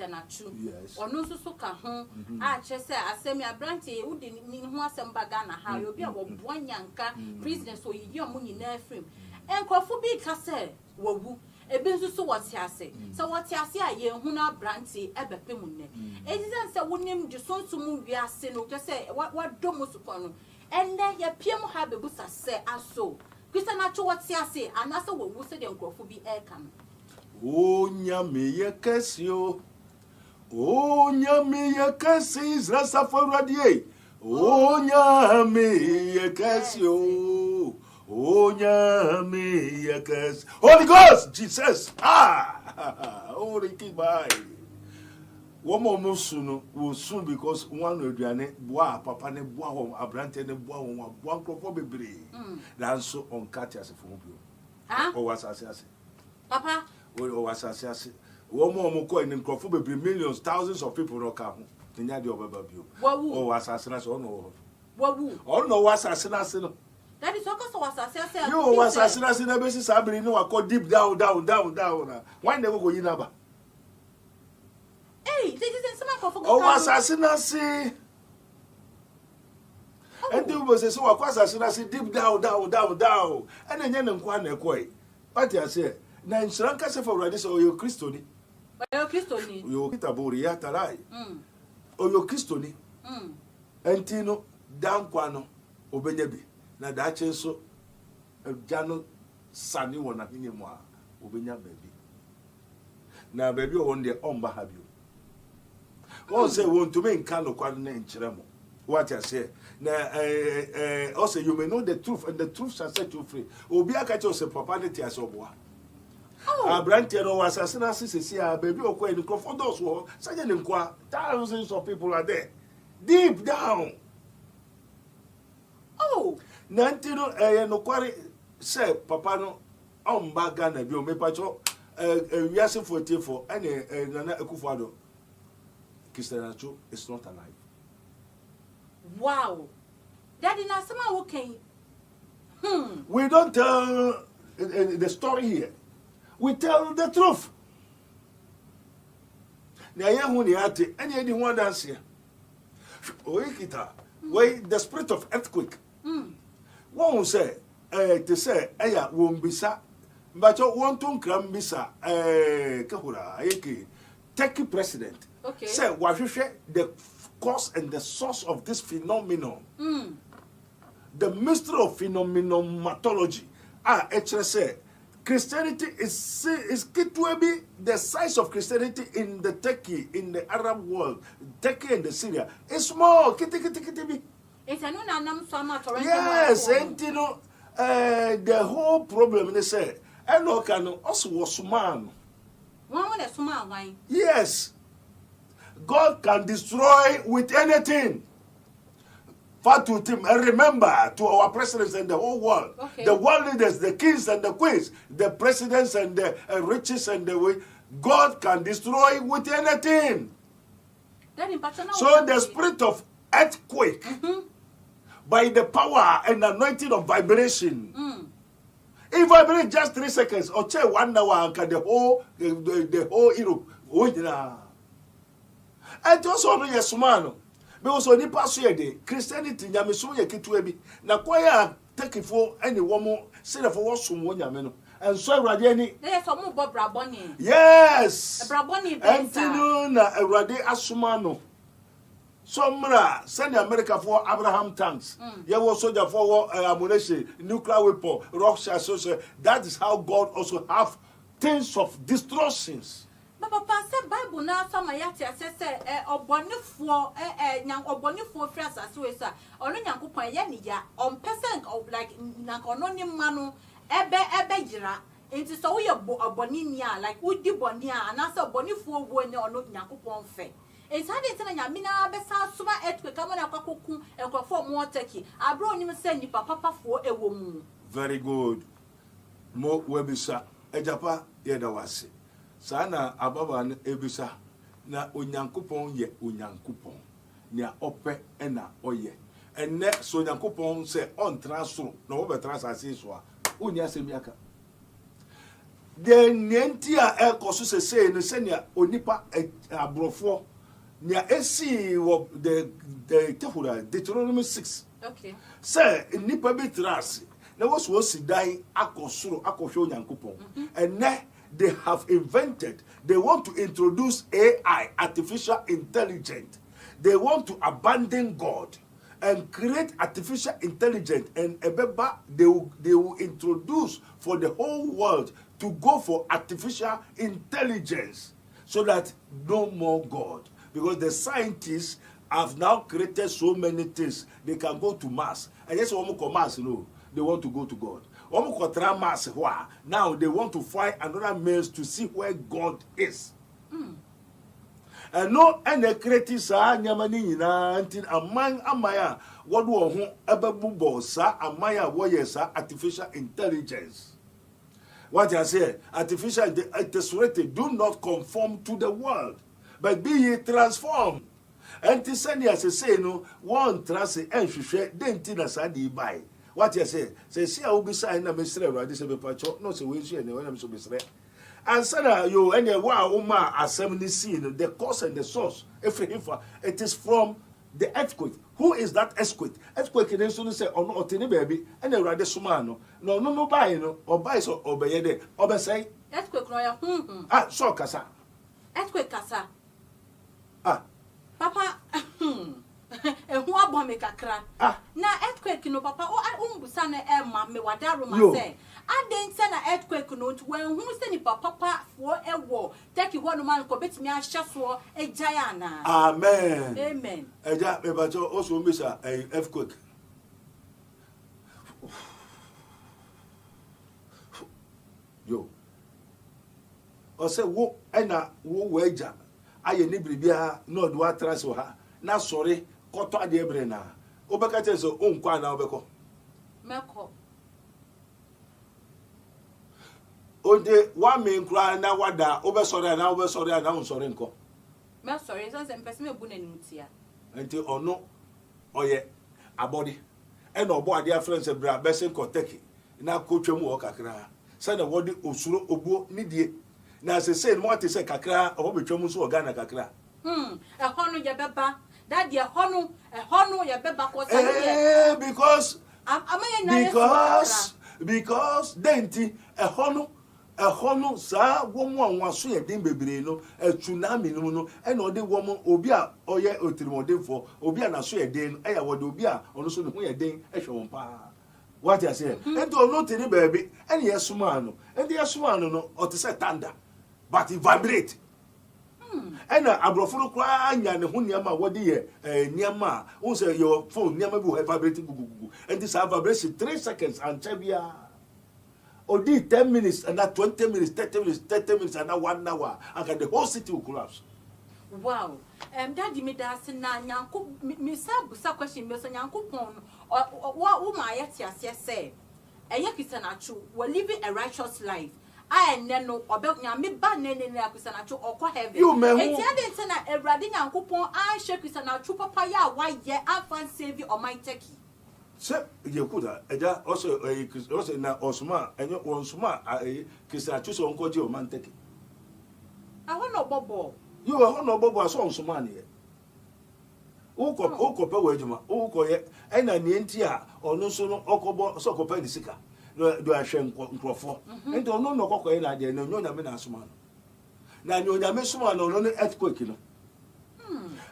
Christian Atsu. Yes. Or no so ka ho. Ah, chese asemi abrante udi ni ho asem baga na ha. Obi a wo boanyanka president so yi omo nyina afrim. Enkofo bi ka se wawu. Ebe nso so wote ase. So wote ase a ye hu na abrante ebepem nne. Edizan se wonim de sonsumu wiase no to se wadomo suko no. Ende ye piem ha bebusa se aso. Christian Atsu wote ase anase wawu se de enkofo bi eka no. O nyame ye kesio. O nyame ye kesi Israel radie. O nyame ye kesio. O nyame ye kes. Holy Ghost, Jesus. Holy Kibai. One more musuno will soon because one of the bois, papa ne bois home, abrante ne bois one crop bebre. That's so on Katias for you. Ah, Or was assassin. Papa. Or assassin. One more coin in crop bebre millions, thousands of people no come. In the overview. Or assassination or no. Wawu. Or no was assassination. That is what was assassin. You was assassination a basis I believe no I call deep down. Why never go in number? Hey, this is some of Oh, assassination. And you will say, so I was assassination deep down. And then you know, quite. What I say, now in Sri Lanka, for radis or your Christoni. Your Christoni. You get a boriata lie. Or your Christoni. And Tino, down quano, Obenebi. Now that so Jano Sani one at Inimoa, Obenya baby. Now, baby, on the omba have you. One say, want to make Kano Kwana in Chiramo. What I say. Now, also, you may know the truth, and the truth shall set you free. Obiaka chose a property as a boy. Abrantero was assassination, baby, or quite for those who are such an inquire. Thousands of people are there. Deep down. Oh, Nantino, no quarry, say, Papa no, Bagana, you may patch we are for any Nana Ekufado. Christian Atsu is not alive. wow. Daddy, now someone okay. We don't tell the story here. We tell the truth. Now, anyone dance here. Wait, the spirit of earthquake. One will say, to say, Aya won't be sa, but you want to come be sa, Kahura, Turkey president. Okay. Say, what you say, the cause and the source of this phenomenon. The mystery of phenomenology. Actually say, Christianity is to be the size of Christianity in the Turkey, in the Arab world, Turkey and the Syria. It's small. It's a no Yes, and you know, the whole problem they say, and no can also was man. One with a small wine. Yes, God can destroy with anything. And remember to our presidents and the whole world, the world leaders, the kings and the queens, the presidents and the riches and the way, God can destroy with anything. So the spirit of earthquake, by the power and anointing of vibration, it vibrates just 3 seconds or 1 hour, and the whole Europe. And also a small. Because when you pass here, Christianity, Yamisu, Kituebi, Nakoya, take it for any woman, say for what's someone Yameno, and so Radiani. There's some Bob Braboni. Yes, Braboni, Antinuna, a Rade Asumano. Somra, send America for Abraham tanks. You was soldier for ammunition, nuclear weapon, rocks, association. That is how God also have things of destructions. Papa said Bible now some yati say obonifo obonifo friends as we say onu nyankopon ye ne ya on person of like nankono ni manu ebe gira enti so we oboni ni a like udi boni a na say obonifo wo ne onu nyankopon fe enti ade tena nya mina be sa suma etwe kama na kwakoku ekrofo mo otaki abro ni say ni papa fo ewo mu. Very good. Mo webisa ejapa ye da wase. Sana ababa na ebisa na onyankopon ye onyankopon nia ope na oye enne so onyankopon se on transro na wo be transase so a onya semiaka the Nientia El Cosu say in the senior Onipa Abrofo near AC of the Tehura, Deuteronomy 6. Okay. Sir, Nipa Bitras, there was die Akosuro, Akosho Yankupon, and now they have invented, they want to introduce AI, artificial intelligence. They want to abandon God and create artificial intelligence, and Ebeba, they will introduce for the whole world to go for artificial intelligence so that no more God. Because the scientists have now created so many things. They can go to Mars. And yes, Mars, no, they want to go to God. Mars, now they want to find another means to see where God is. And no, and the critics are Yamanina until among Amaya, what will Ebebubo, sir, Amaya warriors, artificial intelligence. What I say, artificial intelligence do not conform to the world, but be ye transformed. And to send you as a say, no, one trust and share, then Tina Sadi by. What you say, see, I will be signed a Mr. This is a patch, no, so we share, no, I'm so Mr. And said you any wow assembly scene, the cause and the source. If it is from the earthquake. Who is that earthquake? Earthquake in the say on otini baby and the rather sumano. No buy no or buy so obey de obey say earthquake no so kasa. Earthquake kasa. Papa who abom me kakra. Na earthquake no papa o umbusa na e ma me wadaro ma say. Aden say na earthquake no when who say ni papa for ewo take one man ko betimi ahye so e jaya na. Amen. Amen. Eja me ba jo also mbisa earthquake. Yo. O say wo na wo weja aye ni bribia no do atrase ha na sorry koto ade ebre na obeka che so onkwa na obeko meko ode wa me nkra na wada obesori na unsori nko me sorry so se mpese me bu na nutia enti ono oye abodi e na obo ade friends bra besen koteki na kotwemu o kakra se na wodi osuro obuo nidie na se mo ate se kakra obo betwemu so organa kakra e hono je beba that the hono ya beba ko say because denti e hono sa womu anwaso ye den bebre no tsunami no no e na ode womu obi a oye otirimodefo obi a na so ye den e ya wode obi a ono so ne ho ye den e hwe pa what you say ento ono tini baby ene yesuma no ente yesuma no ote say thunder but it vibrate ena abrofuru kwa anya ne ho niam a wode ye niam a won say your phone niam bi vibrate gugugu and this vibration 3 seconds and chabia odi 10 minutes and that 20 minutes 30 minutes and that 1 hour and the whole city will collapse. Wow. Daddy me da se na nyanko me sabusa question me so nyanko pon wo ma yeti ase say eye Christian Atsu we living a righteous life. I no obe nyame ba ne Christian Atsu okọ heaven. Enti ade na Ewrade nyankopon a hye Christian Atsu papa ya wa ye afan save almighty. Se ye kuda eja also na osuma enyo onsuma Christian Atsu so nko je almighty. I no bobo. You are no bobo aso onsuma ne. Uko pe wejuma uko ye ena ni enti a onu so no okobo so kopa ni sika do ahwe nkrofo enti onu no kokoye na de na nyonya me na asoma no na nyonya me soma no no earthquake no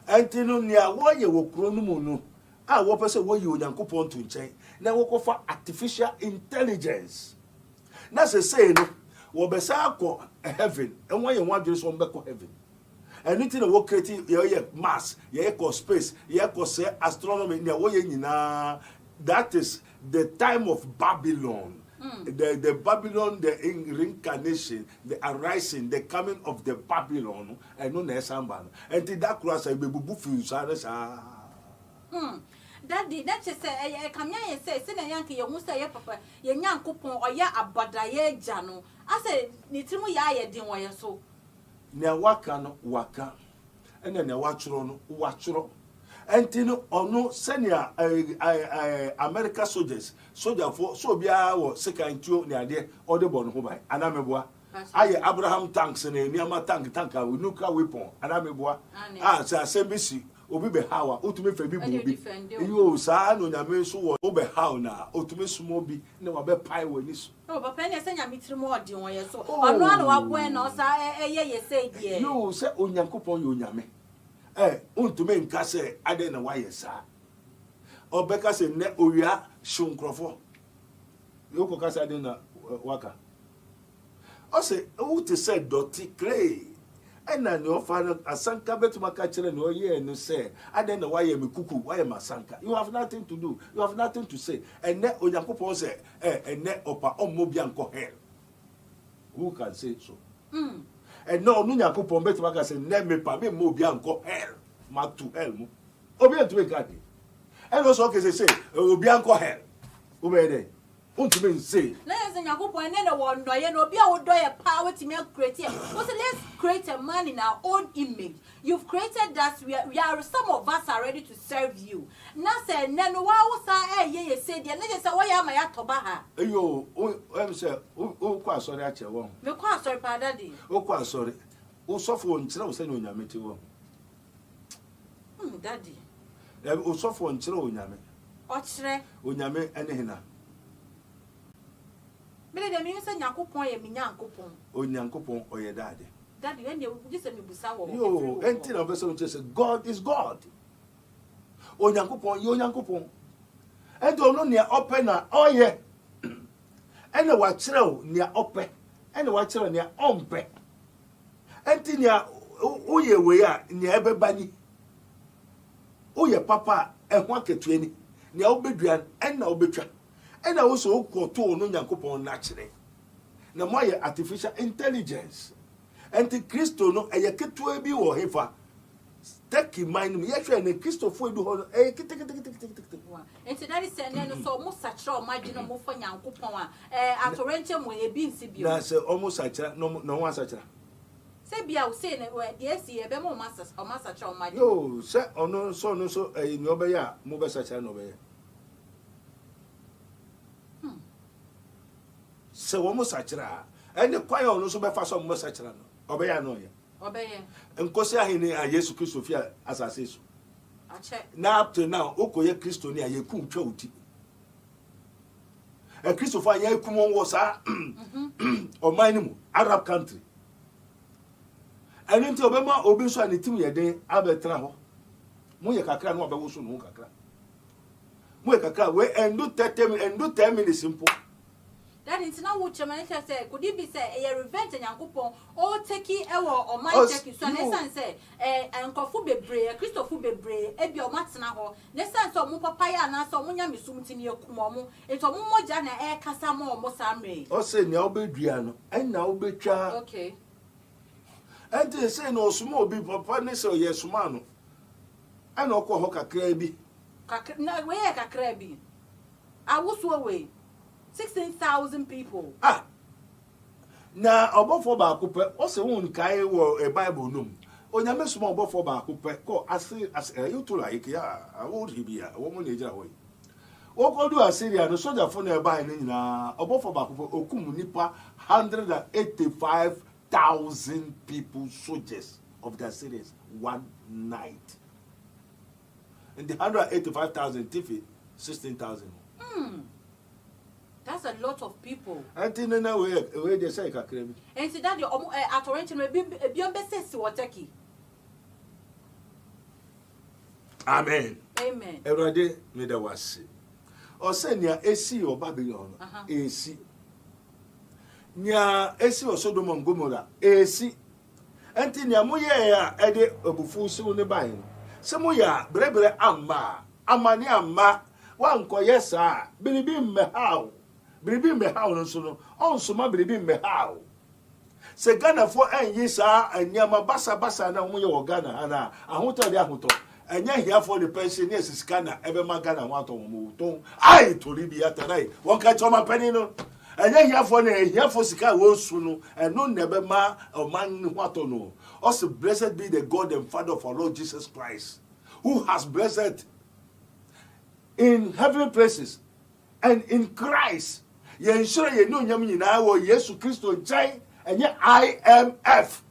enti no nia wo ye wo kro no mu no a wo pese wo yi onyankopon to nchen na wo kofa artificial intelligence na say no wo besa akọ heaven enwo ye nwa dwere so mbekọ heaven anything that we create ye mass ye call space ye call say astronomy ne wo ye nyina that is the time of Babylon. The Babylon, the reincarnation, the arising, the coming of the Babylon, and no nesamban. And that cross I be bufu sa. Daddy, that just say I come here say na yanke ye musa ye papa ye nyankopon oya abada ye jano. I say ni timu ya ye din wo ye so. Ne waka no waka. Ene ne wachuro no wachuro. Entino ono senior America soldier for so bia wo second tuo ne ade ode bon ho bai anameboa Aye Abraham tanks and Niama tank with nuclear weapon and ameboa. Sembisi obi be how ultimate fe bi bobi. You sa no nyame so wo be how na ultimate sumo bi na wa be pai wani so. Oh papa ne se nyame tiri mo odi won ye so. Ono anu wa boy na sa ye say die. You say onyankopon yo nyame. Untume nka se ade na wa ye sa. Obeka se ne owia shunkrofo. Yoko ka se ade na waka. O say who to say dirty clay. And then your father asanka betuma ka kire no ye no say ade na wa ye me kuku wa ye masanka. You have nothing to do. You have nothing to say. And ne onyankopon say ne opa ommo bia nko hell. Who can say so? And no onyankopon betuma ka say ne me pa me mo bia nko hell. Ma to hell mo. Obi en to make gadi. And also okay say obi nko hell. Obi dey. Untumi say. Let's Yakupon and the one doy and be our doy power to make create. Let's create a man in our own image. You've created that we are some of us are ready to serve you. Now say no wow ye said the let's say why am I at Tobaha? Yo, I'm say quite sorry at your one. Me quite sorry, Daddy. Oh, quite sorry. Oh, soft one, tell us no yamity one. Daddy. Oh, soft one, tell yame. Ochre. Unyame anyhina. But the means Yakupon ye Minyakupon. O Nyankopon or your daddy. Daddy, when you just send me Busawa. Yo, anything of us just God is God. O Nyankopon, yo Nyankopon. And don't know near open, oh yeah. And the watch near open, and the watch near ompe. And near oh ye we are near everybody. Oh yeah, papa, and what get 20 near Obedrian and no betra. And I also call to no Yankopon naturally. Na more artificial intelligence. And the Christo no a yaketwe bi wo hefa. Take mind me yahwe na Christo fo edu ho and that is saying so almost such a margin mo for Yankopon atorente mo e bi nsi bio. Na say almost such no one such. Say bia we say na dey see e be mo masters o master cha o margin. Yo, say ono so no so ni obeya mo be such no be. Se wo mo sachira ene kwaya ono so be fa so mo sachira no obeya no ye nkosi ahene a Yesu Kristo fi asase so ache na up to now okoye Kristo ni ayeku ntwa uti Kristo fa ayeku mo wo sa o man mu Arab country ene nti obema obi so anetim ye den abetra ho mo ye kakra no obewo so no kakra mo ye kakra we endu 10 minutes simple. That is now what your manager said. Could it be said a revenge and Yankupon or take it or my check? So Nessan said, and Kofu be brave, Christopher be brave, Ebio Matsanaho, Nessan so Mupapaya and so Munyam Sumtin your Kumomo, it's a Mumo Jana air Casamo Mosamre. Or say now be Driano, and now be child. Okay. And they say no small be papa, so yes, man. I know Kohoka Krabi. No, where a crabby. I was away. 16,000 people. Na obofo ba akupe o se won kai wo a Bible num. Onyame suma obofo ba akupe ko as you to like ya awod hibia wo mo na ejira wo. Wo ko do Assyria no soldier fo na e ba ni nyina obofo ba akupe okum nipa 185,000 people soldiers of the Assyrians one night. And the 185,000 tifi 16,000. That's a lot of people. Auntie Nana, where they say, and see that you're at Torrential may be beyond best or Turkey. Amen. Amen. Every day, me there was. Or send near AC or Babylon, AC. Near AC or Sodom and Gomorrah, AC. Auntie Namuya, Eddie Obufu soon buying. Samuya, Brebre Amma, Amani Amma, one coyesa, Bilibim Mehau. Bilibim Mehau, and so on, so my Bilibim Mehau. Se Ghana for Yesa and Yama Bassa Bassa and Amuyo Ghana, and I won't tell you. And yet here for the pensioners is Ghana, ever my Ghana want to move. I to Libya tonight. One catch on my penny. And yet here for the here for Sika will soon, and no never ma or man what to know. Also, blessed be the God and Father of our Lord Jesus Christ, who has blessed in heavenly places and in Christ. You ensure you know Yamina or Yesu Christo Jai enye IMF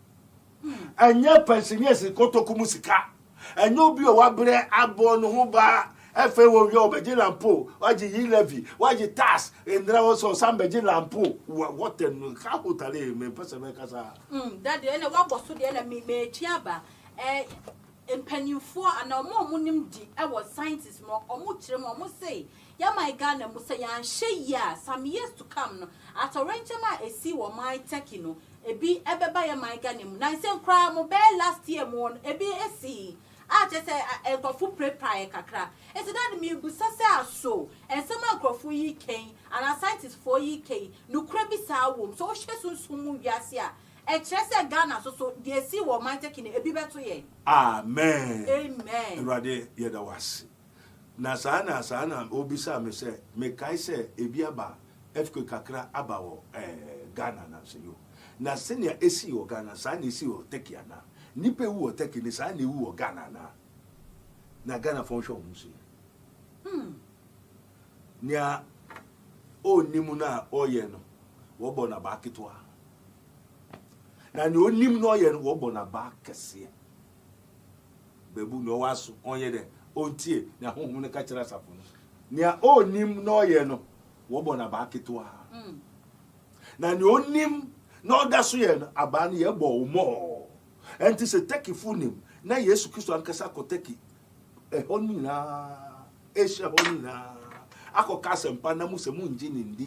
enye pensioners kotoku musika enye obi o wabre abo no ho ba efe wo yo beji lampo waji yi levy waji tax endra wo so sam beji lampo what en ka hotale me pese me kasa daddy ene wa boso de na me tuaba empanifo ana omo nim di e wo scientists mo omo kire mo omo say ya my Ghana mo say ya hye ya some years to come no atorenchema esi wo my tech no ebi ebeba ya my Ghana mu na say kra mo be last year mo ebi esi just say enkofu prepare kakra esi that me busa say aso ensema enkofu yi ken and scientists for yi ken no kra bi sa wom so hye sunsun wiase a Echese Ghana so they see what my taking a bit better ye. Amen. Amen. Rade yeda wasi. Na sana obisa me say me kai say ebiaba efko kakra abawo Ghana na se yo. Na senior esi o Ghana sa na esi o teki ana. Nipe wu o teki ni sa na wu o Ghana na. Na Ghana function mu se. Nia o nimu na oye no. Wo bo na ba kitwa. Na ni onim no ye no wo na ba kese bebu no waso onye de ontie na honhom ne ka kira safo no ni a onim no ye no wo na ba keto ha na ni onim no da so ye no aba ne ye bo mo enti se taki funim na Yesu Kristo ankasa ko taki honina esha honina akoka sempa na musemu nji ndi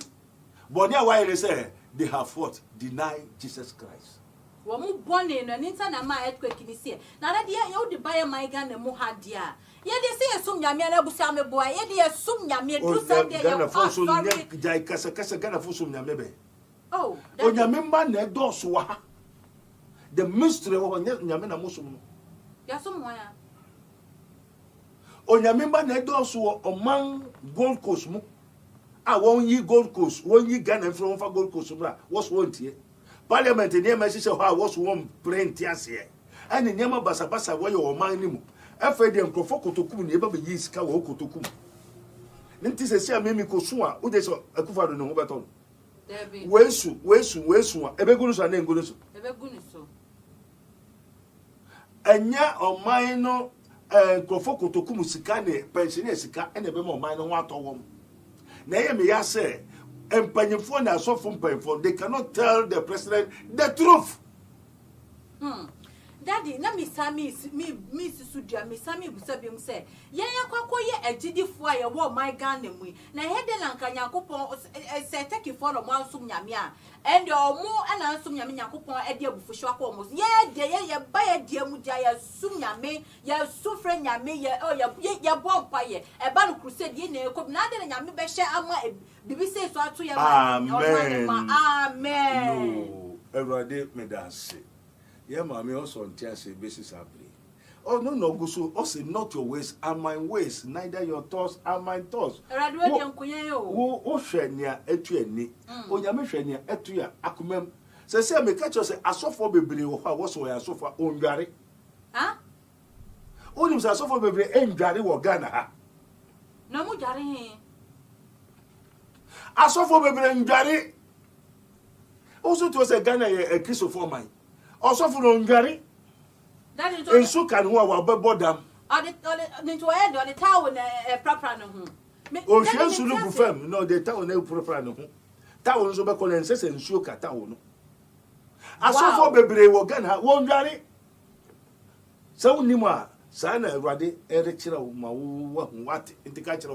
but there why they say they have fought deny Jesus Christ. Womu bone no nita na ma earthquake ni sie na de ye odi baye my Ghana mu ha dia ye de se esum nyame na busa me boa ye de esum nyame du se de ye Ghana fosu nye jai kasa Ghana fosu nyame be oh onyame mba na edoso wa ha the mystery wo nyame na musum no ya sum wa ya onyame mba na edoso wo oman Gold Coast mu a won yi Gold Coast won yi Ghana from fa Gold Coast bra what's one tie Parliament near my sister was one print here. And in Yama Basabasa, where your man nimu. After the Uncle never be yeast cow kutukum. Nintis a sea mimico sua, Udes a Kufar no baton. Wesu, Ebegunus and Engunus. Ebegunuso. And ya or mine Kofoko to Kumusicane, pensionesika, and a bemo mine water woman. Naomi, ya say. And Panyfon are so from Panyfon, they cannot tell the president the truth. Daddy, na me Sudia, me Sammy Busabium say, Yaya Kwako ye a GD fire, war my Ghana we. Na head and Kanyakupo say, take you for a one sum yamia, and your more and ansum yaminyakupo a dear Bushwako almost. Yeah, dear, buy a dear Mudia, sum yame, ya sufren yame, or ya bomb pie, a ban crusade, ye know, could not in Yami Besha Ama, BBC so to your Amen. Amen. No, everybody made us say. Yeah, mammy also on Tiasi basis abri. Oh no, Gusu, also not your ways are my ways, neither your thoughts are my thoughts. Who shania etueni, O Yamishania etuya, Akumem. Say, me catch us a sofa baby or was where a sofa on Gary. Huh? Only was a sofa baby and Gary or Ghana. No more Gary. A sofa baby and Gary. Also, it was a Ghana a kiss of for mine. Also for Ungary. That is and so can who are bodam. Or the end or the town a proper no. Oh, she has to look for them. No, the town no proper no. Towns over Colenses and Shuka town. I saw for baby Wagana, won't Gary. So Nima, Sana Radi, Eric what in the culture.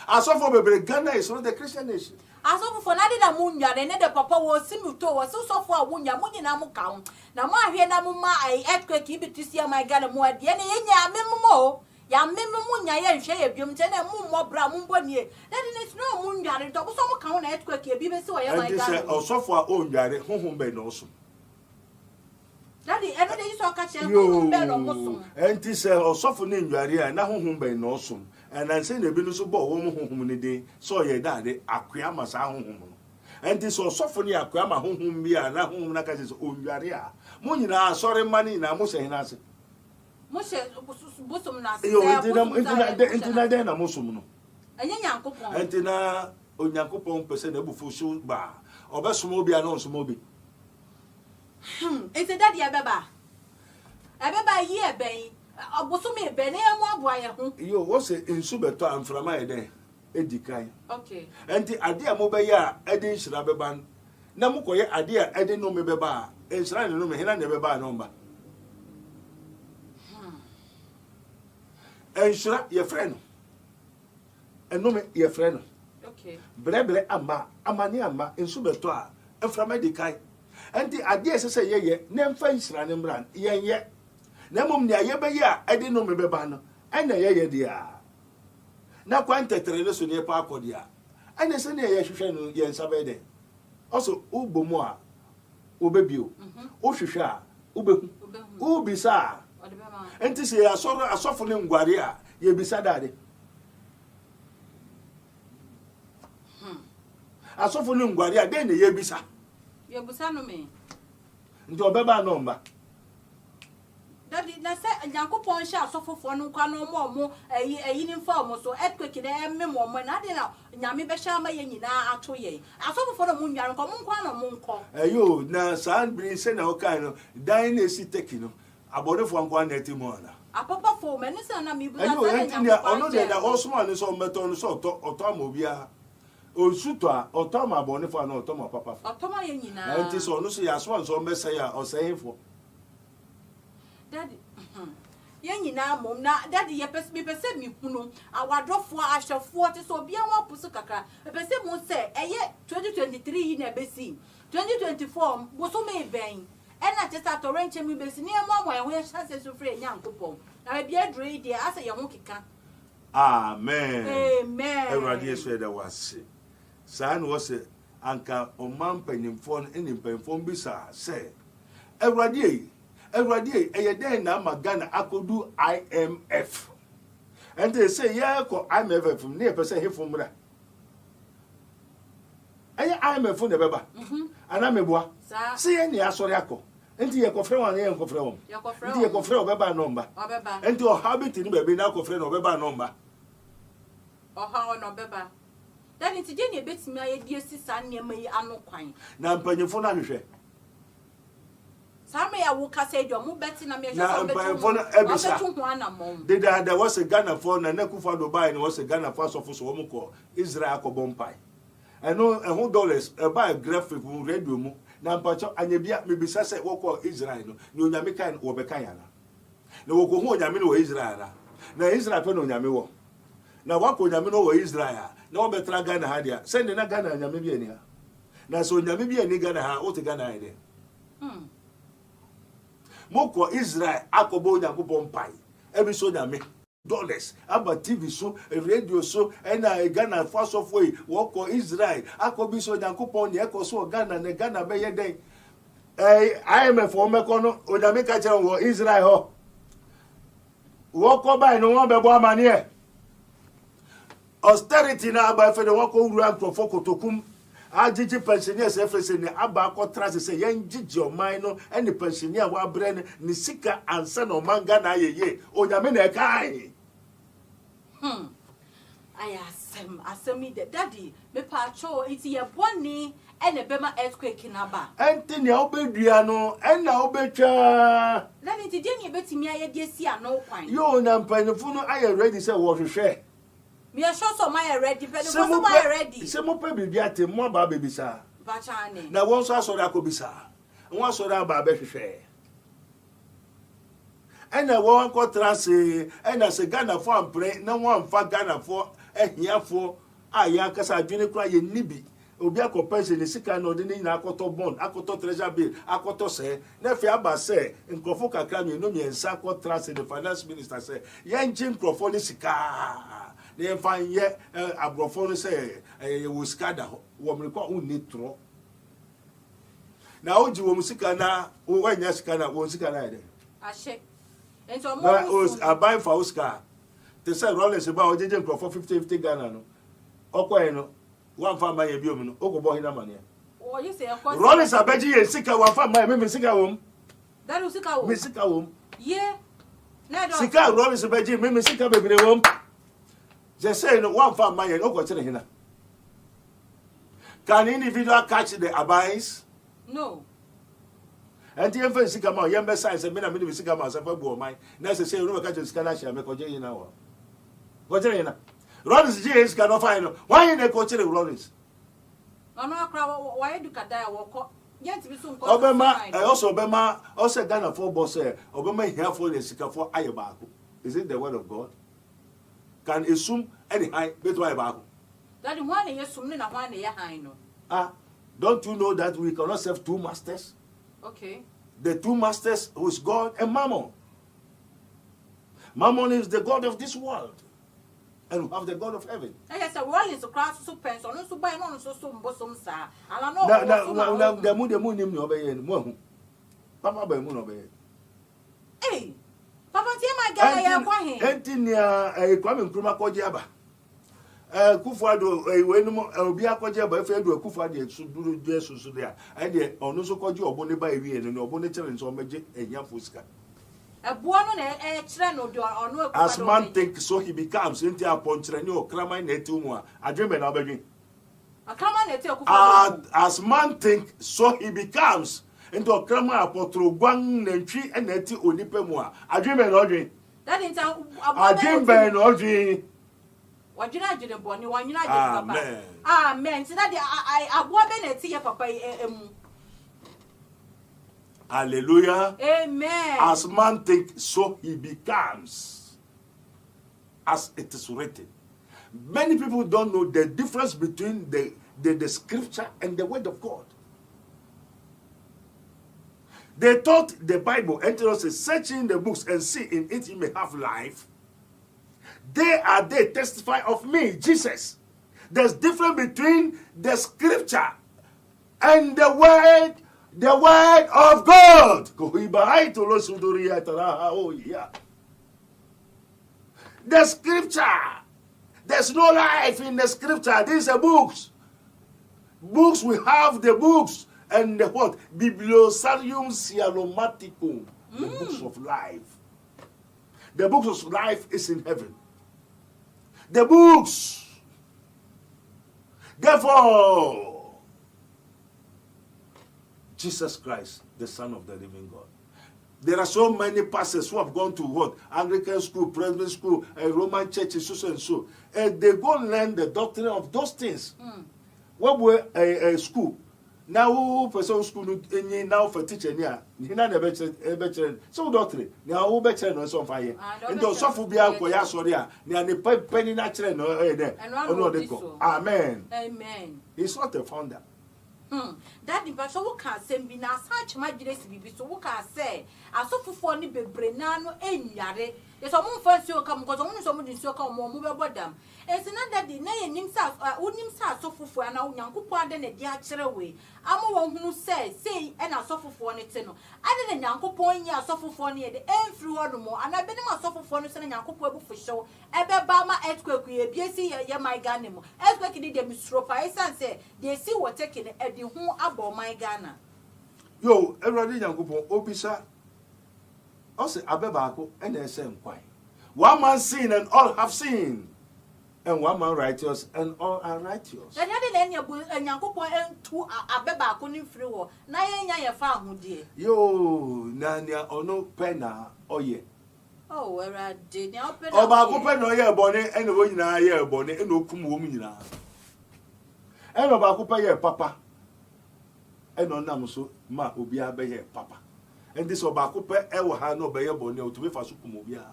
I saw for baby Ghana is not the Christian nation. I saw for Nadina Munya, and the papa was Simuto was so far Wunya Muninamu count. Now, my here Namuma, I earthquake keep it to see my Ghana more at the end. Memo, Yam Munya, and Shay, Bumten, and Moon more brown bonnier. Then it's no Munya, and top some count earthquake, even so I am like that. Or so far own Yard, home by Nosum. Daddy, every day you saw catching you, and this or softening Yaria, now home by Nosum. And I say the business of home day, so ye daddy, Aquamas are home. And this was softening Aquama home be and home like as his own Yaria. Munina, sorry money, now must say, Moshe, Bosom, Internet, Mosum. And Yanko, Antina, Onyankopon, percent of Fusu bar, or Besmobi announced Mobi. Is it daddy Abeba? Abeba ye bay. Obosumi bene mo boy. You was in Subeto and from my day. Edikai. Okay. And the idea mobile Eddie Shrabeban. Namukoye idea Eddie no mebeba. And Shrine no me never buy number. And Shra your friend. And no me your friend. Okay. Brebre ama amani ama in Subeto and from Edikai. And the idea say ye name fence running brand ye Namum nia yebaya Eddie no mebebano. And a ye dear. Na kwante trene so ne pa akodia ane se ne ye hwehwe no ye nsabede also ubomu a obebio o hwehwe a ubehu ubisa enti se asofo ne ngware a ye bisa dade asofo ne ngware a de ne ye bisa no me nti obeba no mba Daddy, na say Yakupon shall suffer for no cano more, a uniform so earthquake and memo when I did not Yami Beshama Yenina at 2 years. I saw for the moon yard common quan or moon call. You now son bring send our kind of dying a city taking about it from 180 A papa for many son of me, I know that also one is on metal so automobile. O sutra or Toma Bonifan or Toma Papa. Or Toma Yenina. And it is on Lucy as one so messiah or saying for. Daddy, Yenina, mum, daddy, ye pes me perceive me, puno. Our drop for I shall 40 so be a one pusukaka. A perceive won't say, a year 2023 in a basin. 2024 was so may vain. And I just had to rent me basin near mamma where chances to free young coupon. I be a dread, dear, as a young kika. Amen. Amen. Everybody said that was it. Son was it. Anka o man penny phone in pen phone bisa say. Everybody. Everybody, a day now, Magana, I could do IMF. And they say, yeah, IMF from near percent here from there. IMF from the Baba. And I'm a boy. See any Asoriaco. And the Ecofre one, the Ecofre. The Ecofre Baba number. And to a habit in baby now, Cofre or Baba number. Or how no Baba. Then it's Jenny bits me, a dear sister near me, I'm no quine. Now, Penny Fonanish. Some I will say your move better than me. Now, there was a Ghana phone and Nekufa Dubai and was a Ghana first office woman called Israel Cobompai. I know a $100 buy a graphic from radio. Now, Pacho and you maybe say what called Israel, no Yamikan or Bekayana. No Woko Yamino Israel. Now Israel Peno Yamiwo. Now what could Yamino Israel? No better Ghana Hadia. Send in a Ghana and Yamibia. Now so Yamibia Nigana, what a Ghana idea. Moko Israel akobo nyango bompai every so me dollars about TV so radio so and Ghana first of way woko Israel akobi so nyango pon ne ekoso Ghana ne Ghana be ye den IMF o mekono o da me ka chere wo Israel ho woko bai no won be bo amane austerity na aba fe de woko uru ankrofo kotokum Ajiji pensioners everything ne aba contrast say yen jiji o man no any pensioner wa bre ne sika ansa no manga na yeye onyame na kai asem me daddy me pa cho iti ye boni ene bema earthquake na ba enti ne obedua no ena obetwa na ni ti je ne betimi aye de si ano kwan yo na mpanifo no aye ready say wo hwehwe me sure so my ready but so my ready se mo pe bibi ate mo ba bebi sa ba chane na won so asori akobisa won asori aba be hwehwe ena won ko trase ena se Ghana fo ampre na won fa Ghana fo ehiafo aya kasa adwene kura ye nibi obi akopese ne sika no de ni na akoto bond akoto treasure bill akoto se na fi aba se nkofo kakra mi no mi ensa ko trase the finance minister se ye njin nkofo ni sika they find yet a brofon say a was scada woman call unitro. Now, you will musika na when yaskana was scanade. I shake. And so was a buy for Oscar. They said Rollins about didn't go for 50 Ghana. Okoeno, one farm by a buman, Okoboy in a money. Oh, you say, Rollins a beji and sika one farm by Missika home. That was Missika home. Yeah. Sika Rollins a beji, Missika baby home. They say no one farm my no question. Can individual catch the abais? No. And the infant Sikama, young besides a minute of Sikama, as a bubble of mine. Now, say, you know, catch a scalash, I make a Jay now. What do you know? Rollins Jays cannot find. Why in the coach of Rollins? No, why do Kadaya walk? Yet, we soon Obama, I also Obama, also Ghana for boss, Obama here for the Sika for Ayabaku. Is it the word of God? Can assume any high, better Ayabaku. That one year, soon in a 1 year high, no. Ah, don't you know that we cannot serve two masters? Okay. The two masters who is God and Mammon. Mammon is the God of this world. And we have the God of heaven. I said, well, it's a class of pens, or no, so by no, so bosom, sir. I don't know. The moon him obey and one. Papa by moon obey. Hey, Papa, my guy, I want him. Antinia, a Kwame Nkrumah Kojaba. Kufado, a Wenmo, Obia Kojaba, if I do a Kufadi, should do Jesus there. And the Onoso Kojo or Bonnie by Rien and Obonitel and so magic and Yafuska. A buono a treno do or no. As man thinks, so he becomes into a pontreno, Krama Netumwa, a dream and Abednego. A Krama as man thinks, so he becomes into a Krama Potro, one and tree and Neti Unipemua. A dream and Audrey. That is a dream and Audrey. What did I do the bonny one? Amen. Amen. So that I want to see Papa. Hallelujah. Amen. As man thinks, so he becomes. As it is written. Many people don't know the difference between the scripture and the word of God. They thought the Bible, and it says, search in the books and see in it you may have life. They testify of me, Jesus. There's difference between the scripture and the word of God. The scripture. There's no life in the scripture. These are books. Books, we have the books. And the what? Bibliosarium Sialomaticum. The books of life. The books of life is in heaven. The books. Therefore, Jesus Christ, the Son of the living God. There are so many pastors who have gone to what? Anglican school, Presbyterian school, Roman churches, so and so. And they go and learn the doctrine of those things. What were a school? Now, for some school, now for teaching, yeah, you know, the so doctrine. Now, who better no some fire. And those of be out for Yasoria, near the penny natural, no, there. Amen. Amen. He's not a founder. That the so what can send me now, such my dress be so what can say. I saw for funny be brenano and yare. There's a more fancy come because only someone is so come more movable dam. And it's not that the name himself, wouldn't himself so for an old young couple than a dear away. I'm one who says, say, and I suffer for an eternal. I didn't yanko point ya suffer for near the end through one more, and I been my suffer for an and yanko for show. Ebama earthquake, we BC, ya my ganimo. Earthquake did them stroke. I say, they see what taking at the home about my Ghana. Yo, everybody yanko opisa. Also, Abednego and the same way. One man seen and all have seen. And one man righteous and all are righteous. And then you and Yanko and two Abednego in free war. Naya found who dear. Yo, Nanya or no penna, oh yeah. Oh, where I did now. Oh, but open no year bonnet and the way in a year bonnet and no come woman. And about Cooper, papa. And on Namuso, ma ubia be here, papa. And this Obakupe ever had no bear bonnet to be for Sukumobia.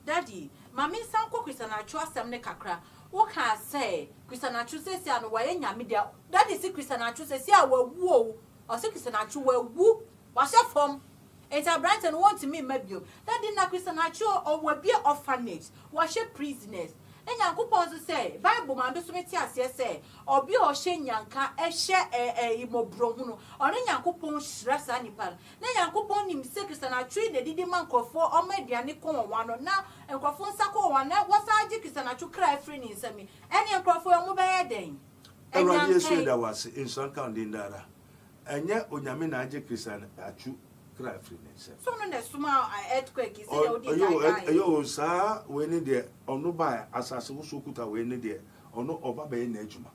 Daddy, Mammy Sanko Christian Atsu Sam Nekakra. What can I say? Christian Atsu says, and Wayanya media. That is Christian Atsu says, yeah, well, woo, or Christian Atsu will woo. What's your form? It's a bright and want to me, maybe. That didn't Christian Atsu or will be orphanage. Wash your prisoners. And Yanko say, Bible man, do something say, or be or Shane Yanka, a share a mobrono, or then Yanko stress anipal. Then Yanko him secret and I treat the Didi man for or mediani corn one now, and Crofon Sako one now, what's I did and I to cry free in semi. And Yanko for a mobile day. And I said that was in some county in Dara. And yet, Unyamina Christian Atsu. So no the small earthquake is yo sir we need there on no buy asase wo sokuta we need there on no oba be na adwuma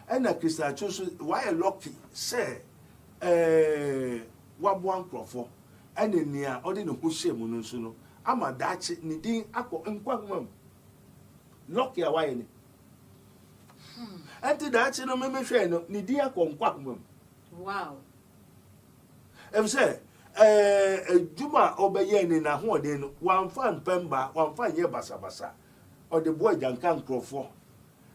and na Christian Atsu why lucky say waboa nkrofo ene nia ode ne ho hye mu no nso no ama daachi ni din akọ nkwahomam lock ya waye ni enti daachi no memehwe no ni din akọ nkwahomam wow say juma obeye ni na ho ode no wanfa mpemba wanfa ye basabasa ode boy janka nkrofo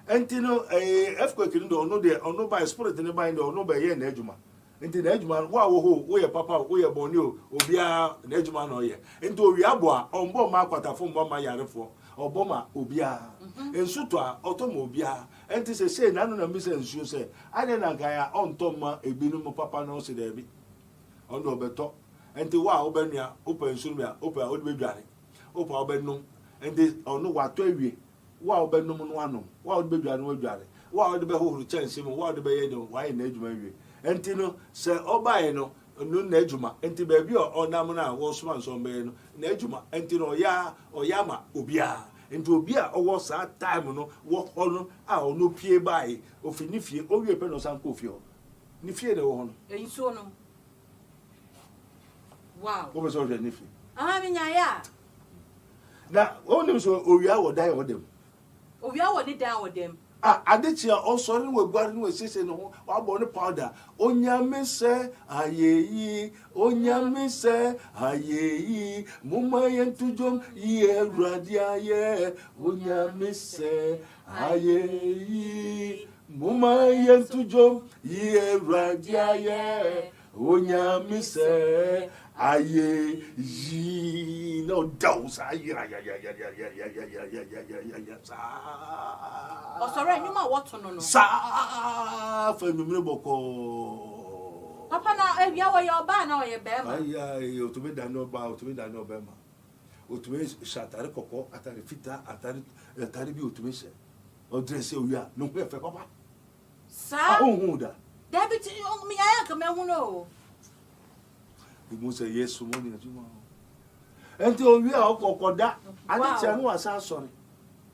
enti no earthquake ndo no de ono by spirit ni by ndo ono be ye na adwuma enti na adwuma wa wo ho wo ye papa wo ye boni o obia na adwuma no ye enti owi abo a ombo ma kwatafo mbo ma yarefo oboma obia ensuto a otomo obia enti se na no na mi se nsuo se ade na gaya ontoma ebinu papa no se da bi ono obeto enti wa obenua opa nsuo bia opa odibedware opa obenum enti ono wato awie wa obenum no anom wa odibedware no adware wa ode be hohuru chance mu wa ode be ye no wa ye na adwuma awie enti no se obaye no nu na adwuma enti ba bi onam na wo soma nso be no na adwuma enti no oya ma obia enti obia owo sa time no wo hono a ono pie bai ofini fie owie pe no san ko fie ho ni fie de wo hono enso no wow wo be so hwe ni fie mi nya ya na onim so owia wo dai wo dem owia wo ni dan wo dem adechia osori we gwari ni we sese no wa bo ni powder onyame se ayeyi mumma yentujom ye radia ye onyame se ayeyi mumma yentujom ye radia ye onyame se ayeyi no doubt ayira ya sorry you ma what no sa fa numre boko papa na ebia wo your ba na wo ye be ma ay otume da no ba ma otume shatare koko atare fita atare bi otume se o dress e owia no ho efe papa sa ohun da David mi aya ka me hu no imu se yesu mo ni atuma enti owia okokoda adeche no asa sorry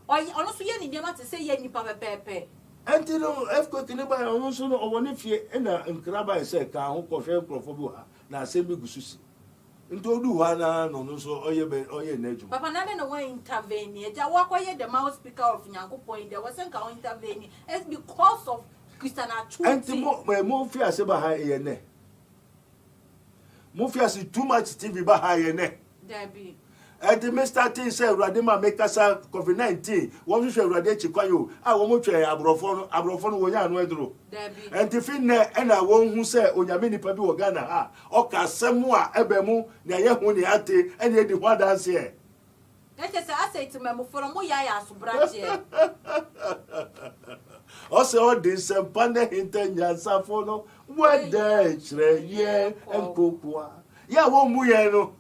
ono so ye ni dem ate say ye nipa pepepe enti no earthquake ni ba ono so no owoni fie na nkraba se ka ho kohwe nkrofo bi ha na asemi gususi enti odu ha na no so oye na adwuma papa na no one intervene eja wa kwaye the mouth speaker of Nyankopon there was nka on intervene it's because of Christian Atsu enti mo fi ase ba ha ye ne mo fi ase too much TV ba ha ye ne Debbie enti Mr. T say urade ma make us COVID-19 won hwe urade chikwayo a wo mo twe abrofo no wo nya anu eduro Debbie enti fi ne na won hu say onyame nipa bi wo Ghana ha o ka semu a ebemu na ye hu ni ate ene edi ho dance e ete say asset memo for mo ya asobraje o se o di sempane intenya safo no wede chire ye enkokua ya wo mu ye no.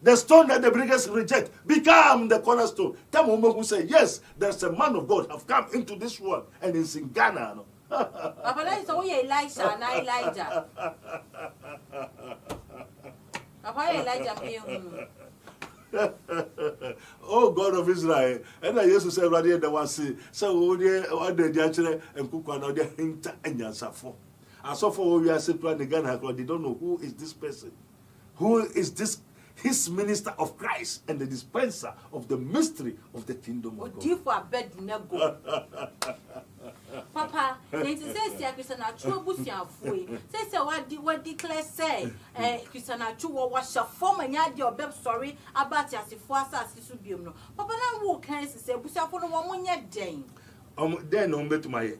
The stone that the breakers reject become the cornerstone. Tell me who say, yes, there's a man of God have come into this world and it's in Ghana. No? Papa, that is only Elisha and Elijah. Papa, Elijah, oh God of Israel. And I used to say, right here, the one say, so the actually and cook one of the hinter and yansafo. I saw for we are sitting in Ghana, they don't know who is this person. Who is this? His minister of Christ and the dispenser of the mystery of the kingdom of God. For Abednego. Papa, they say Christian Atsu busiafui. Say what declare say Christian Atsu was a former yard your beb sorry about Yasifuasa Sisubium. Papa na who can say busiafo no one yet day. Then on bet my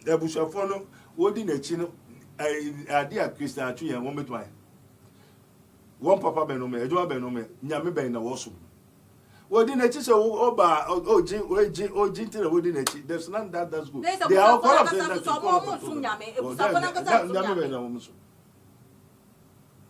busiafono, what in a chino, dear Christian Atsu and one bet my. One papa benome, ejo benome, nyame ben na woso. Wodi na chi se oba oji ntire wodi na chi. There's none that's good. They are all of them that nyame ben na woso.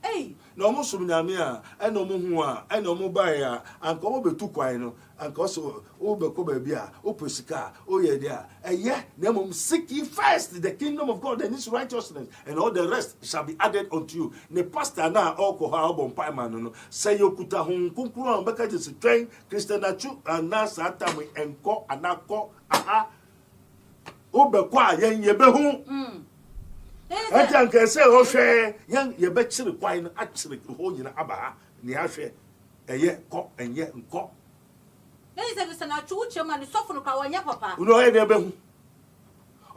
Hey, no mo sum nyame a, e no mo hu a, e no mo bai a, anka wo betu kwan no, anka so wo be ko ba bi a, wo posika, o ye dia. Eye, na mo seek ye first the kingdom of God and his righteousness, and all the rest shall be added unto you. Ne pastor na alcohol obon pai man no. Say yokuta hun kunkuru an beka je se train Christian Atsu ana sa atamu enko anako aha. O be kwa yen ye be hu. Ati can say o hwe yan ye be chiri kwan a chiri ho nyina aba ne ahwe eye ko enye nko. Then say Christian Atsu chema ni sofo no kwa wanya papa. Uno ye de be hu.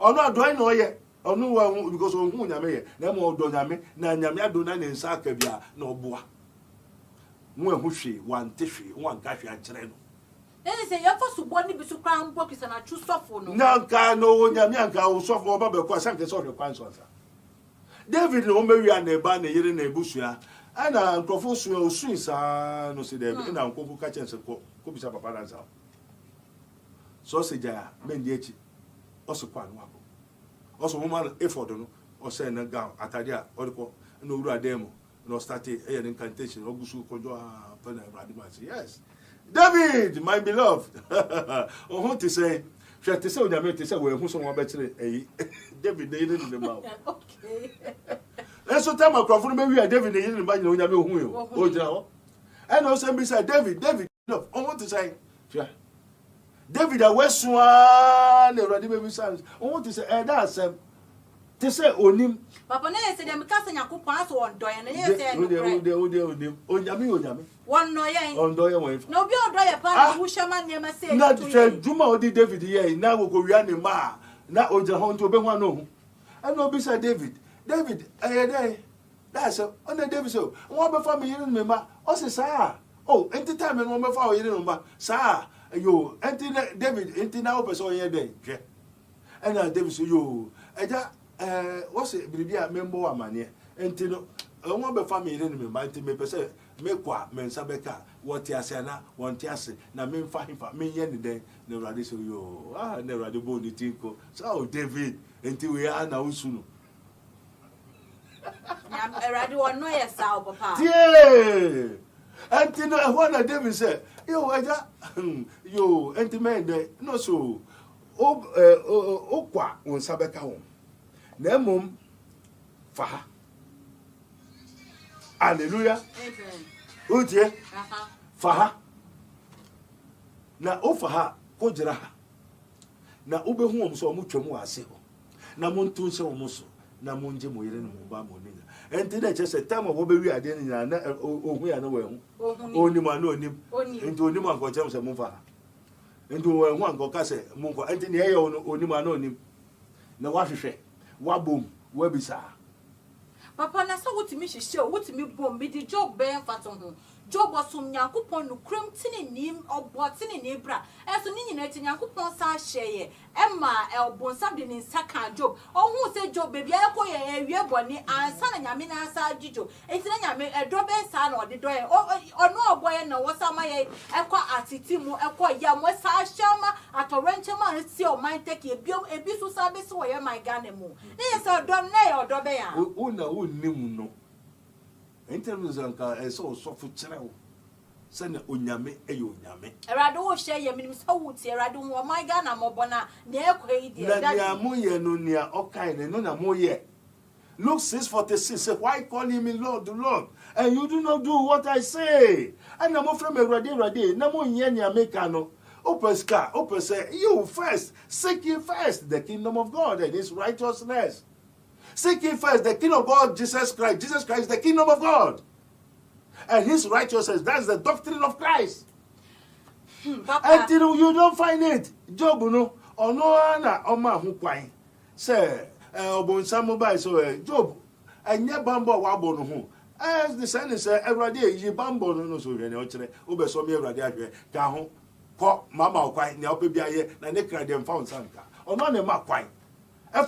Ono adoi no ye. Onu wa because on hu nyame ye. Na mo odo nyame na nyame ado na ne nsa aka bia na oboa. Mu ehu hwe wante hwe wanka hwe akyere no. Then say your first born bi su kwan bo Christian Atsu sofo no. Na nka no nyame anka wo sofo oba be kwa sanke so hwe kwan so sa. David no mewia na eba na yire na ebusua. Ana nkofo so osun sa no se David na nkofo ka chense ko bisa papa na sa. So se ja men di echi. Oso kwa no abo. Oso mo man effort no o se na ga atade a odiko na owura ademo no start e ye incantation ogusu kojo a pana Radima say yes. David, my beloved. Oh, what to say? She had to say, we who someone better. David, they didn't know. Okay. Let's so tell my crowd, maybe I David, they didn't buy you. Oh, now. And also, beside David, no, I want to say, David, I was one, the Radima sons. I want to say, that's to say, Onim. Papa, I said, I'm casting a coupon on Doy and Odim. One no yen. On Doy wife. No, be on Doy a part who shaman never say. Not Juma or David, ye, now will go Riani Ma, now Oja Hon to be one no. I know beside David. David, that's on the David so. One before me in me, also, sir. Oh, any time and one before you know, sir. You, David, ain't now person your day. And David, so you, what's it? Be a member of money. And one before me in me, mighty me per se. Mekwa mensabeka what yasana want yase na memfa himfa me ye ne den na Awurade so yo na Awurade bo ni tinko so David enti we are na usu no na Awurade won no ye sa papa tie enti no ehwa na David say yo aja yo enti men de no so okwa wonsabeka ho na mom fa. Hallelujah. Amen. Utie. Faha. Na ofaha ko jira ha. Na obehu om so omutwam ase ho. Na montu nse om so. Na monje mo yire no mo ba mo ninya. Enti na che se time wo be wi ade ninya na ohu ya na we hu. Onim ana onim. Enti onim anko chem se mo faha. Enti wo hu anko ka se mo nko enti ne ye onim ana onim. Na wa hwehwe. Wa bom. Wa bisa. Papa na so wotimi hihye wotimi bom me di job ben fato ho job osum Nyankopon no kram tini nim obotini ne bra eso ni nyina ti Nyankopon sa hyeye ema elbonsa de ni saka job ohun se job bebia ekoye ewie boni ansa na nyame na sa jijo enti na nyame edo ben sa na ode doye ono oboye na wosama ye ekwa atiti mu ekwa ya mo sa hyama atorenche ma si o man take ebi so sa be so ye my Ghana mu ne ye so do na ye odo be ya una nim no interviews anka so fu kyerɛw sɛ na onyame ɛyɛ onyame Awurade wo hye ye minim sɛ wo tie Awurade wo my Ghana mobona na ekɔ yi na dia mo ye no nia ɔkae ne no na mo ye Luke 6:46 say why call him Lord the Lord and you do not do what I say and na mo from Awurade na mo nye nia meka no open say you first seek ye first the kingdom of God and his righteousness. Seek ye first the kingdom of God, Jesus Christ. Jesus Christ is the kingdom of God. And his righteousness, that's the doctrine of Christ. Until you don't find it. Job, no, or no, na oma hu kwan. Say, obonsam mobile, so Job, and ye bambo wabo no hu. As the son is every ye bambo no so any ochere, ube so me every ka ho, ko mama kwan, ne opebia ye, na ne kra dem found sanka. Or no ne ma kwan.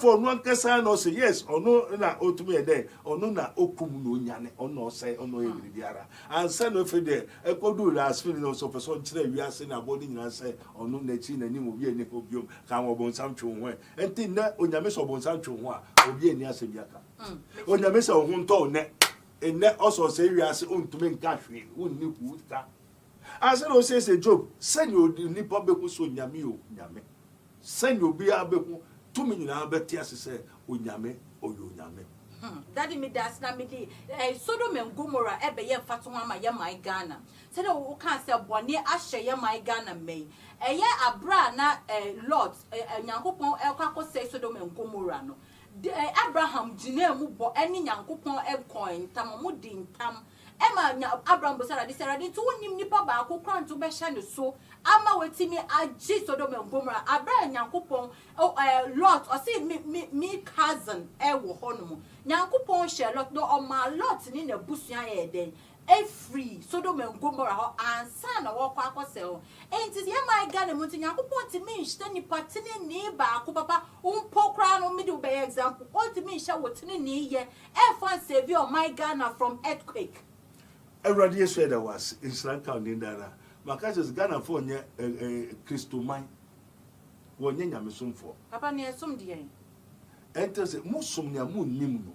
For no kesa no say yes or no na otumi ede ono na okum no nyane ono say ono e biara and say no fe de ekodu la spirit no so person kire wi ase na body nyina say ono na chi na ni obi eni ko biom kan obon sam twu ho enti na onyame so obon sam twu ho a obi eni ase biaka onyame so ho nto ne enne oso say wi ase ontumi nka hwe onni huta ase no say Job say ni po be ku so nyame o nyame say obi abeku tumi nyina beti asese onyame oyonyame daddy me das na me di Sodom and Gomorrah ebe ye mfato ama ye my Ghana say the wo kan say bone ahye ye my Ghana me eye abra na Lord Nyankopon ekwa ko say Sodom and Gomorrah no Abraham jine mu bo eni Nyankopon coin tam mu di ntam Emma Abraham Bosara de Sarah to win nipa ba ko kran to be shine so ama wetimi agi Sodom and Gomorrah Abraham Nyankopon Lot or say me cousin wo hono Nyankopon share Lot do o ma Lot ni na busua ye den free Sodom and Gomorrah ansa na wo kwa akosel enti ye my God mu Nyankopon ti me nhye ni patene ni ba ko papa umpokra no me do be example o ti me nhye wotene ni ye fan save your my Ghana from earthquake. Everybody said there was in Sri Lanka in Dara. Makasis Ghana for Christo mine. One yam sum for. Papa near some dear. Enters a musum near moon nimno.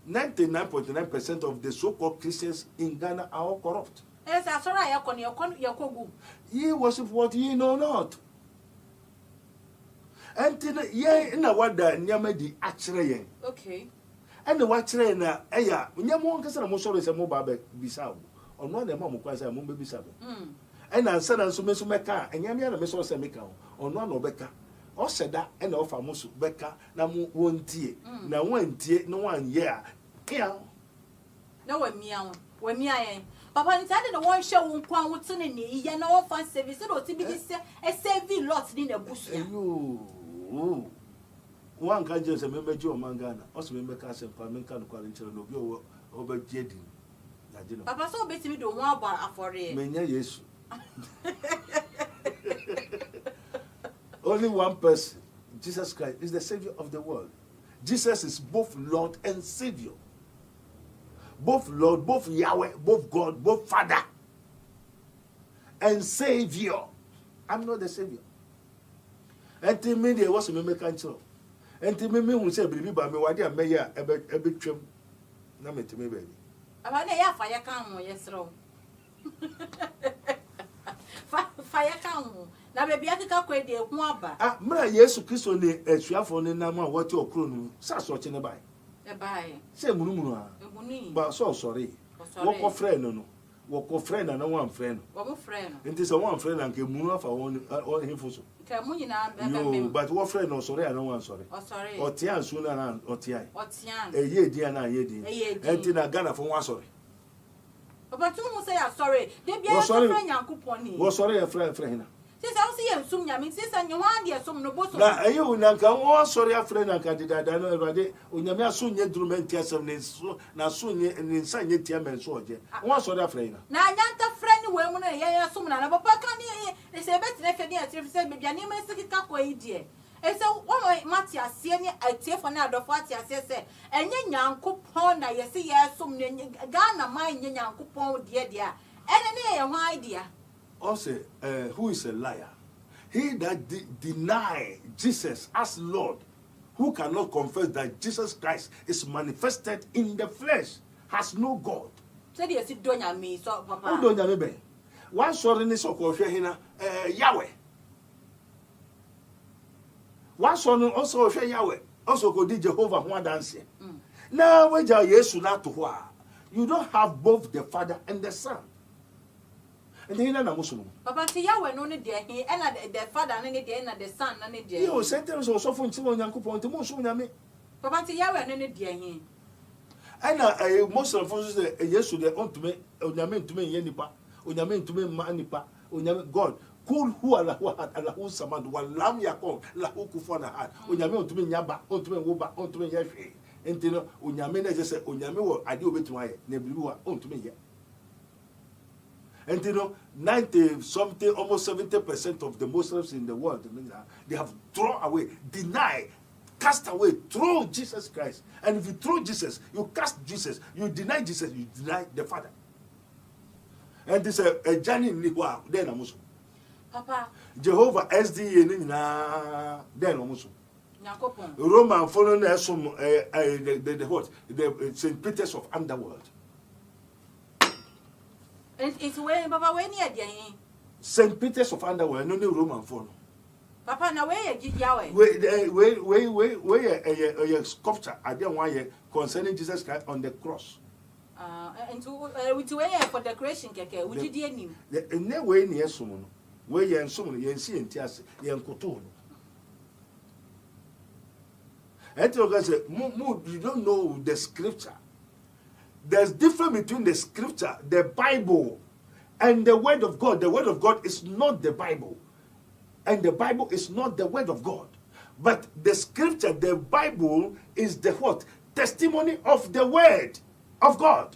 99.9% of the so-called Christians in Ghana are all corrupt. Yes, I saw your kogu. Ye worship what ye know not. And ye in a word that Nyamedi actually. Okay. And the watch trainer, Aya, when you want to say, I'm sorry, some mobile bisab, or no, the mamma quasi a mummy bisab. And I said, I'm so much mecca, and Yamia, Miss Osamica, or no, no Becca, or said that, and offer Musu Becca, now one tea, now one tea, no one year. Here. No, when me, I am. Papa intended the one show won't come with Sunny, ye no fan service, or to be a saving lots in the bush. You. One can just remember Joe Mangana, also remember Castle Parmencan Quality of your over Jedin. Papa so basically don't want about for it. Yes. Only one person, Jesus Christ, is the Savior of the world. Jesus is both Lord and Savior. Both Lord, both Yahweh, both God, both Father and Savior. I'm not the Savior. And media was a member control. And to me, will say, believe by me, what dear mayor, a bit trim. No, me to me, baby. About a fire come, yes, row. Fire come. Now, maybe I can calculate the one back. Ah, my yes, Christ only a shuffle in Nama, what your croon, such watching a buy. A buy. Say, Munuma, but so sorry. Walk of friend, no. Walk of friend and no one friend. One friend. It is a one friend and can move off on him for so. No, but what friend or sorry, I don't want sorry. Oh, sorry. Or Tian sooner or Tian. What's young? A year, Diana, and Tina Ghana for one sorry. But you must say, I'm sorry. They be sorry, young coupon. Was sorry, a friend. Since I'll see him soon, Yamin, since I know one dear, some no boss. Now, you will come sorry, a friend and candidate. I know every day. When you are soon, you do maintain some names. Now, soon, and inside your team and soldier. One sorry, a friend. Now, I not a friend when I hear some man, but can they say better if you said, maybe I name is a couple dear. And so, one Mattia, senior, I take for now, the party, I say, and young coupon, I see, yes, some Ghana, my young coupon, dear, and any idea. Also, who is a liar? He that deny Jesus as Lord, who cannot confess that Jesus Christ is manifested in the flesh, has no God. Said yes, it don't me, so Papa. Who don't you one sorry is so called Yahweh. One son also Yahweh, also called Jehovah one dance. Now, when you are yes, not to why you don't have both the Father and the Son. And then I'm Muslim. Papa, see Yahweh no need there, he and the Father and the Son and the you sentence also from Simon Yankupon to Muslim. Papa, see Yahweh no need there, he. And I most of us say yes to the ultimate Unyamin to me Yenipa, Unyamin to me Manipa, Unyamin God, cool who Allah who Samad, one lamb yakon, La Hukufana had, Unyamin to me Yaba, on to me Woba, on to me Yashi, and Tino, Unyamin just said, Unyami, I do it to my Nebua, on to me. And 90-something, almost 70% of the Muslims in the world, they have thrown away, denied, cast away, throw Jesus Christ. And if you throw Jesus, you cast Jesus, you deny Jesus, you deny the Father. And this is a journey in Niwa, then a Muslim. Papa. Jehovah SDA, then a Muslim. Roman following some the St. Peter's of Underworld. It's where Papa when you St. Peter's of Underworld, no Roman phone. Papa, now where you Yahweh? Where a sculpture, I didn't want you concerning Jesus Christ on the cross. And to where for the creation, Keke, would you dear him? In no way near someone, where you and someone you see in Tias, you and Coton. You don't know the scripture. There's difference between the scripture, the Bible, and the word of God. The word of God is not the Bible. And the Bible is not the word of God. But the scripture, the Bible, is the what? Testimony of the word of God.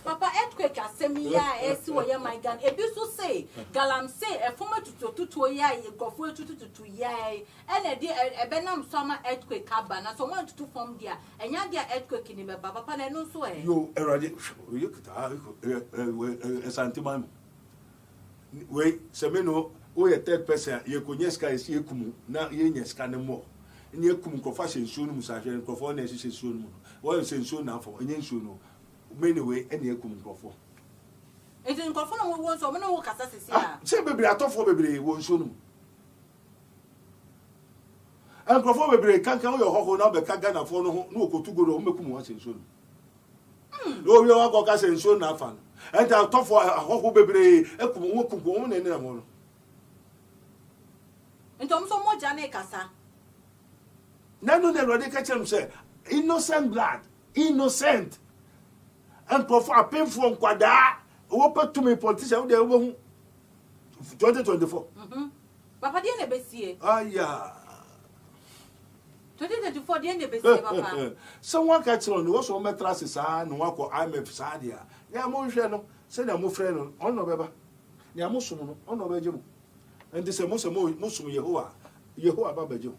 Papa earthquake asemiya esi woye my gan ebi so say galam say efoma tutu ya egofo tutu ya ene de ebenam soma earthquake aba na so one tutu form dia enya dia earthquake ni beba papa na no so yo erade yo kita esantiman we semeno o ye third person ye konyeska esi ekumu na ye nyeska ne mo ni ekumu kofa sensuo no musahwe kofo na esi sensuo no wo sensuo na afọ enye nsuo no anyway any ekum nkofo enti nkofo no wo nso me no wo kasa sisi a se bebre atofo bebre wo nso no nkofo bebre kankan wo hoho na be kaga na fo no ho na okotugo no mekum wo senso no no wi wa ko ka senso na afa no enti atofo hoho bebre ekum wo kum wo ne na mo no enti omso mo jane kasa nanu ne rode ka chem se innocent blood innocent and for painful kwada open to me politician they will 2024 papa dey na besie aya 2024 dey na besie papa someone catch on wo so metra sisa no wako IMF sadia ya mo hwe no se na mo frɛ no ono beba ya mo sum no ono beje mo and say mo sum Yehowa baba beje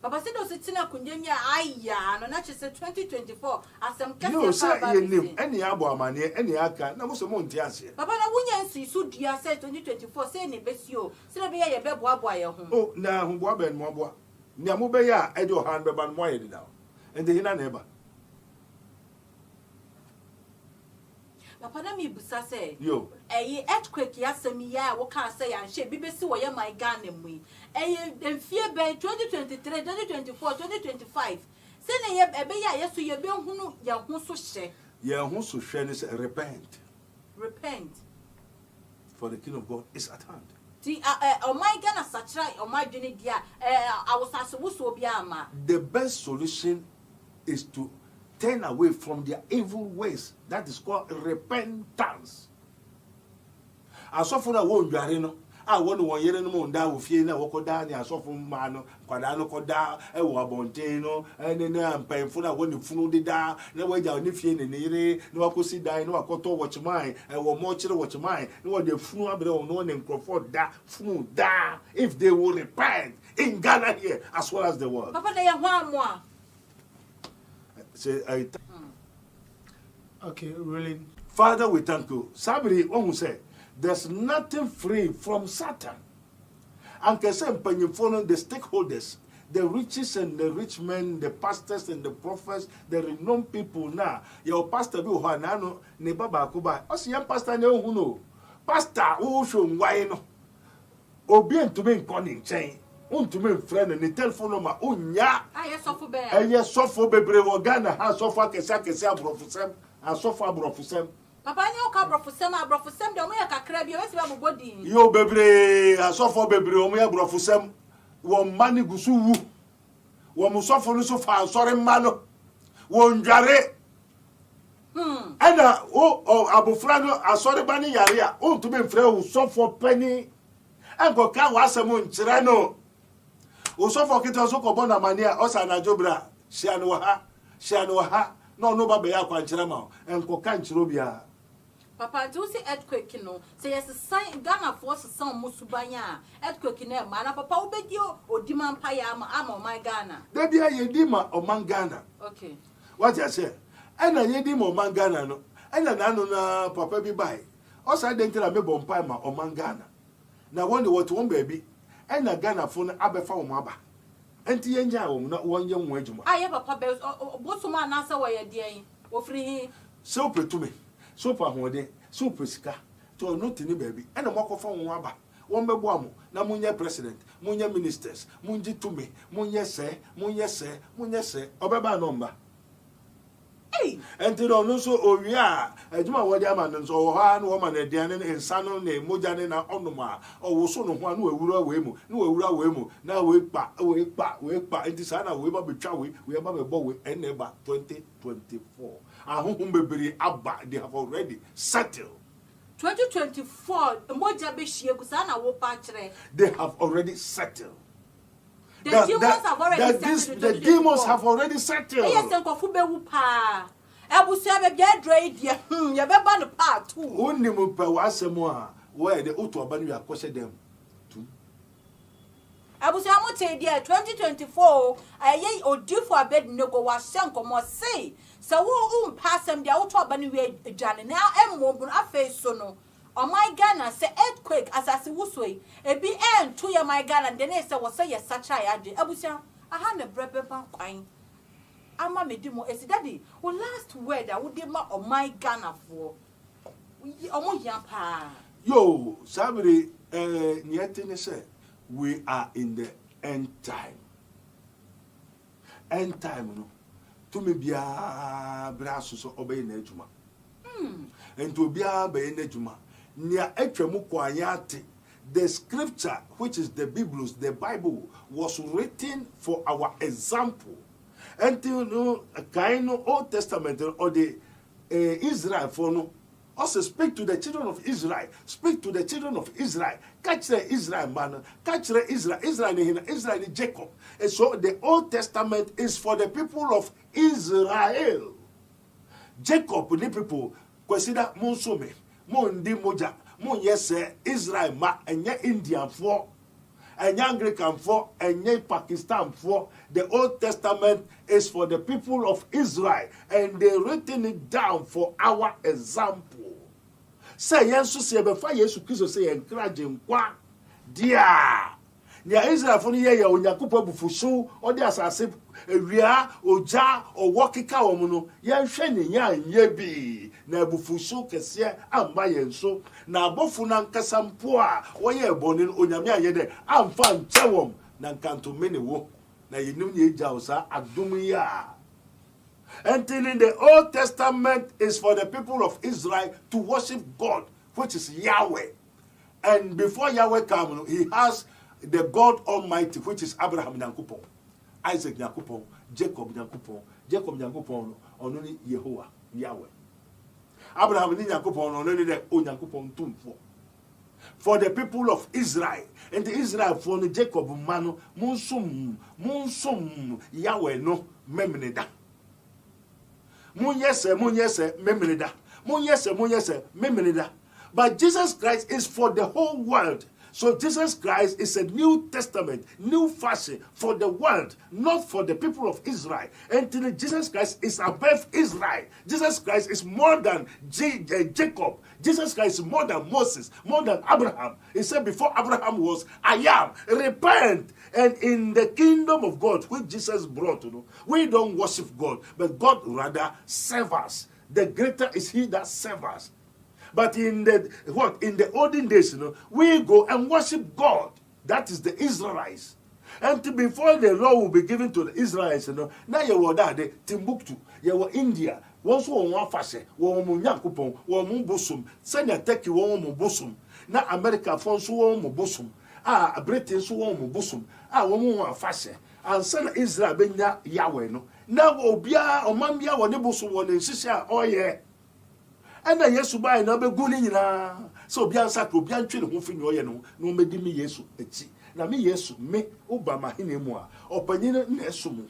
Papa said those sitting up kunyanya aya no na chese 2024 asem kase no say yenim eni abo amane eni aka na mo so mo nti ase Papa na wunya nsisu dua say 2024 say ne besio say be ye beboa ye ho oh na ho boa ben mo boa nia mo be ya e do han be ban mo ye dida and the hina na eba Papa na mi busa say yo earthquake yasemi ya wo kan say yan she bibesi wo ye my Ghana mu emfie be 2023 2024 2025 say na ye ebe ya yeso ye be hunu ya ho so hwe ni say repent for the kingdom of God is at hand ti my Ghana sachra my dwene dia awosase wo so obi ama the best solution is to turn away from their evil ways. That is called repentance. Asofo na wo ndware no a wo no yere no mo nda wo fie na wo koda ni asofo ma no kwada no koda e wo abonten no ene na mpanfo na wo ne funu deda na wo ja ne fie ne yere na wakosi dan na wakoto watchman e wo mo kire watchman na wo de funu abere wo no ne nkrofo da funu da if they will repent in Ghana here as well as the world. Papa dey ho amoa say okay, really. Father, we thank you. Somebody who say there's nothing free from Satan. And can say the stakeholders, the riches and the rich men, the pastors and the prophets, the renowned people now. Your pastor be Juanano, ne baba kuba. Osi yan pastor ne uno. Pastor who show why no. Obien to me calling chain. To me friend and the telephone number unya aye sofo be aye sofo bebre wo Ghana ha sofo kesa abrofusem and sofo abrofusem papa nya ka abrofusem de o ya kakra bi o si ba bobodi yo bebre sofo bebre o ya abrofusem wo mani gusu wu wo mu sofo no so fa sore mano wo ndware ana o abofra no asore bani yare a o to me frɛ wo sofo pani enko ka wa asemo nkyere no Osofo kita so ko bona mania osa na jobra shianu ha no ba be ya kwankyere ma enko ka nkyere bia Papa do say earthquake no say yes sign Ghana force san musubanya earthquake na ma na papa obedi odiman pa ya ama my Ghana da bia ye di ma o man Ghana okay what you say ena ye di ma o man Ghana no ena na no na papa bi bai osa de ntira me bompa ma o man Ghana na won de what won baby ena Ghana fo na abefa wo aba enti ye nja wo na wonye wo adwuma aye papa be bosuma na sa wo ye de yin wo free hin so petume so pa hode so pesika to no tini baby ena makofa wo aba won bebo amo na munye president munye ministers munji tume munye se obeba no mba And you know, so oh yeah, I do my what yaman so one woman a dian and son on a mojanina onoma or so no one who will wemo, no wemo, now we pa, it is an we be chowy, we have a boy and never 2024. Our home baby abba, they have already settled. 2024, moja be shie kusana wo pachre. They have already settled. The demons have already settled. The demons have already settled. Yes, Uncle Fube pa. Ebusia be dread ye. You be ban part too. Only mo pa wasemo where the otu abanu ya kwese dem. Ebusia mo te dia 2024 aye odi for Abednego was senkomo say. So wo pass them dia otu abanu we dwane na emmo bu afa so no. Oh my Ghana say earthquake as I see wuswe. Ebi to ya my Ghana then say was say yes such I ade. Abusia aha na brebe ban kwan. Ama me dimo esi daddy. O last word I would ma oh my Ghana for. Omo yan pa. Yo, sabri nyetene say we are in the end time. End time no. To me bia braso so obey na adwuma. And to bia be na adwuma. The scripture, which is the Bible, was written for our example. Until no kind of Old Testament or the Israel for no. Also speak to the children of Israel. Speak to the children of Israel. Catch the Israel man. Catch the Israel. Israel Jacob. And so the Old Testament is for the people of Israel. Jacob, the people consider Monsome. Mondi moja, mon yes Israel ma enye Indian for, enye Anglican for, enye Pakistan for. The Old Testament is for the people of Israel, and they written it down for our example. Say yes, say before Jesus Christ say encouraging kwa dia. Nya Israel for ye ya onyakopo bufusu odi asase ewia oja owokika omuno ye hwe ne nya nye bi na bufusu kese amba ye nso na abofu na nkasa mpo a woye eboni onyame ayede amfa nchewom na nkanto mene wo na yenim ne eja osa adum ya. Until in the Old Testament is for the people of Israel to worship God, which is Yahweh. And before Yahweh comes, he has the God Almighty, which is Abraham Nyankupon, Isaac Nyankupon, Jacob Nyankupon, only Yehovah, Yahweh. Abraham Nyankupon, only the Nyankupon Tumfo. For the people of Israel, and the Israel for the Jacob Mano, Monsum, Yahweh no, Memneda. Munyese, Memneda. Munyese, Memneda. But Jesus Christ is for the whole world. So Jesus Christ is a New Testament, new fashion for the world, not for the people of Israel. Until Jesus Christ is above Israel. Jesus Christ is more than Jacob. Jesus Christ is more than Moses, more than Abraham. He said before Abraham was, I am. Repent. And in the kingdom of God, which Jesus brought, we don't worship God, but God rather serves us. The greater is he that serves us. But in the olden days, we go and worship God. That is the Israelites. And before the law will be given to the Israelites, now you were there, Timbuktu, you were India. Once one fashion, one Munyakupon, one Mubusum, send a techie one Mubusum. Now America phones one Mubusum. Britain one Mubusum. One fashion. And send Israel Benya Yahweh. Now Obia or Mambia or Nebusum one in Sisha, oh yeah. And then yes, buy no be guni na. So bian sakro bian twe ho fi no ye no me di me Yesu echi. Na me Yesu me Obama hinemu a opanyin na esumu.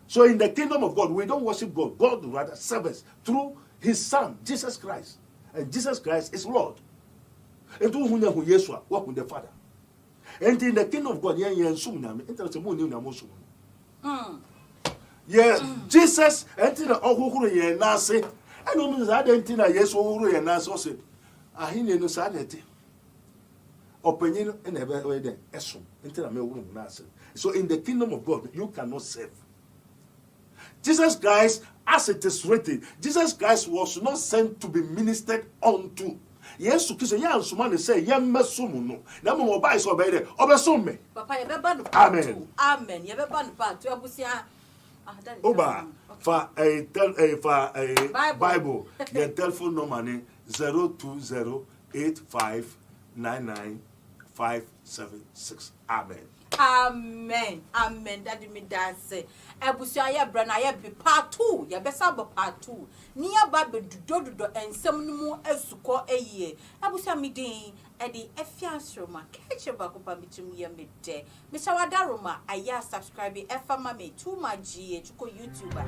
So in the kingdom of God, we don't worship God. God rather serves through his son Jesus Christ. And Jesus Christ is Lord. And to hunya hu Yesu work with the Father. And in the kingdom of God, yen sum na me interest mo ni na mo sum. Yes, Jesus enti na ohuhuru yen na ase. I don't know that antina yes or and as also. I hear no sanity. Opinion and ever way then, Esum, until I may woman answer. So in the kingdom of God, you cannot save. Jesus Christ, as it is written, Jesus Christ was not sent to be ministered unto. Yes, to kiss a young man say, Yam Masumu. Number more by so better, Obesume. Papa, you Amen. Amen. You ever ban part to Abusia. Oba for a Bible. Your telephone number 02085995576. Amen. Amen. Amen. Daddy me dance. Ebusia ya brana ya be part 2. Ya besa be part 2. Niya ba be do ensem numu esuko eye. Ebusia mi din e di efiasroma. Keche ba ko pa bitum ye me de. Me shawada roma aya subscribe e fama me 2 ma GH ko YouTuber.